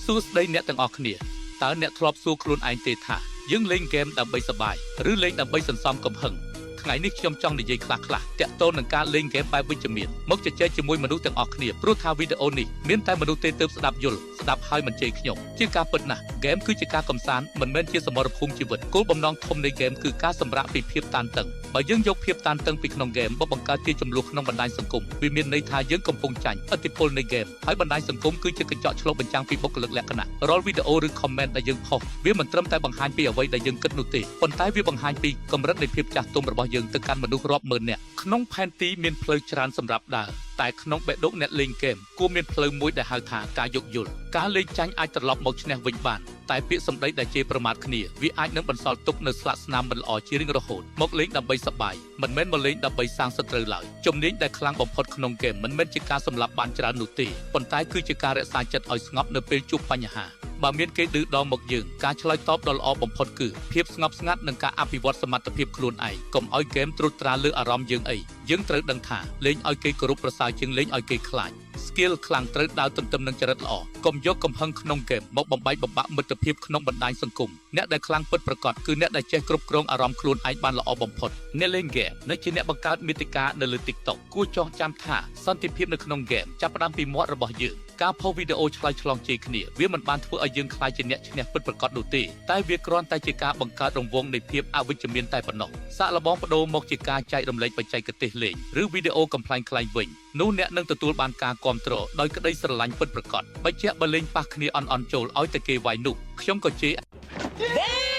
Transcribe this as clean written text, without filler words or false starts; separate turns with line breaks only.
សួស្តីអ្នកទាំងអស់គ្នាតើអ្នកធ្លាប់សួរខ្លួនឯងទេថាយើងលេងហ្គេមដើម្បីសប្បាយឬលេងដើម្បីសន្សំកំហឹងថ្ងៃនេះខ្ញុំចង់និយាយខ្លះៗតាក់ទងនឹងការលេងហ្គេមបែបវិជ្ជមានមកជជែកជាមួយមនុស្សទាំងអស់គ្នាព្រោះថាវីដេអូនេះមានតែមនុស្សទេទើបស្ដាប់យល់ស្ដាប់ហើយមិនជេរខ្ញុំជាការពិតណាស់ហ្គេមគឺជាការកំសាន្តមិនមែនជាសមរភូមិជីវិតគោលបំណងធំនៃហ្គេមគឺការសម្រាកពីភាពតានតឹងបើយើងយកភាពតានតឹងពីក្នុងហ្គេមមកបង្កើតជាចំនួនក្នុងបណ្ដាញសង្គមវាមានន័យថាយើងកំពុងចាញ់ឥទ្ធិពលនៃហ្គេមហើយបណ្ដាញសង្គមគឺជាកញ្ចក់ឆ្លុះបញ្ចាំងពីបុគ្គលិកលក្ខណៈរាល់វីដេអូឬ comment ដែលយើងផុសវាមិនត្រឹមតែបង្ហាញពីអ្វីដែលយើងគិតនោះទេប៉ុន្តែវាបង្ហាញពីកម្រិតនៃភាពចាស់ទុំរបស់យើងទៅកាន់មនុស្សរាប់ម៉ឺននាក់ក្នុងផែនទីមានផ្លូវច្រើនសម្រាប់ដើរតែក្នុងបេះដូងអ្នកលេងហ្គេមគួរមានផ្លូវមួយដែលហៅថាការយោគយល់ការលេងចាញ់អាចត្រឡប់មកឈ្នះវិញបានតែពាក្យសម្ដីដែលជេរប្រមាថគ្នាវាអាចនឹងបន្សល់ទុកនៅស្លាកស្នាមមិនល្អជារៀងរហូតមកលេងដើម្បីសប្បាយមិនមែនមកលេងដើម្បីសាងសត្រូវឡើយជំនាញដែលខ្លាំងបំផុតក្នុងហ្គេមមិនមែនជាការសម្លាប់បានច្រើននោះទេប៉ុន្តែគឺជាការរក្សាចិត្តឲ្យស្ងប់នៅពេលជួបបញ្ហាបើមានគេឌឺដងមកយើងការឆ្លើយតបដ៏ល្អបំផុតគឺភាពស្ងប់ស្ងាត់និងការអភិវឌ្ឍសមត្ថភាពខ្លួនឯងកុំឲ្យហ្គេមត្រួតត្រាលើអារម្មណ៍យើងអីយើងត្រូវដឹងថាលេងឲ្យគេគោរពប្រសើរជាងលេងឲ្យគេខ្លាច skill ខ្លាំងត្រូវដើរទន្ទឹមនឹងចរិតល្អកុំយកកំហឹងក្នុងហ្គេមមកបំបែកបំបាក់មិត្តភាពក្នុងបណ្ដាញសង្គមអ្នកដែលខ្លាំងពិតប្រាកដគឺអ្នកដែលចេះគ្រប់គ្រងអារម្មណ៍ខ្លួនឯងបានល្អបំផុតអ្នកលេងហ្គេមនិងជាអ្នកបង្កើតមាតិកានៅលើ TikTok គួរចងចាំថាសន្តិភាពនៅក្នុងហ្គេមចាប់ផ្ដើមពីមាត់របស់យើងការផុសវីដេអូឆ្លើយឆ្លងជេរគ្នាវាមិនបានធ្វើឲ្យយើងខ្លាចជាអ្នកឈ្នះពិតប្រាកដនោះទេតែវាគ្រាន់តែជាការបង្កើតរង្វង់នៃភាពអវិជ្ជមានតែប៉ុណ្ណោះសាកល្បងបដូរមកជាការចែករំលែកបច្ចេកទេសលេងឬវីដេអូកំប្លែងៗវិញនោះអ្នកនឹងទទួលបានការគាំទ្រដោយក្តីស្រឡាញ់ពិតប្រាកដបើជាបើលេងប៉ះគ្នាអន់ចូលឲ្យតែគេវាយនោះខ្ញុំក៏ជេរ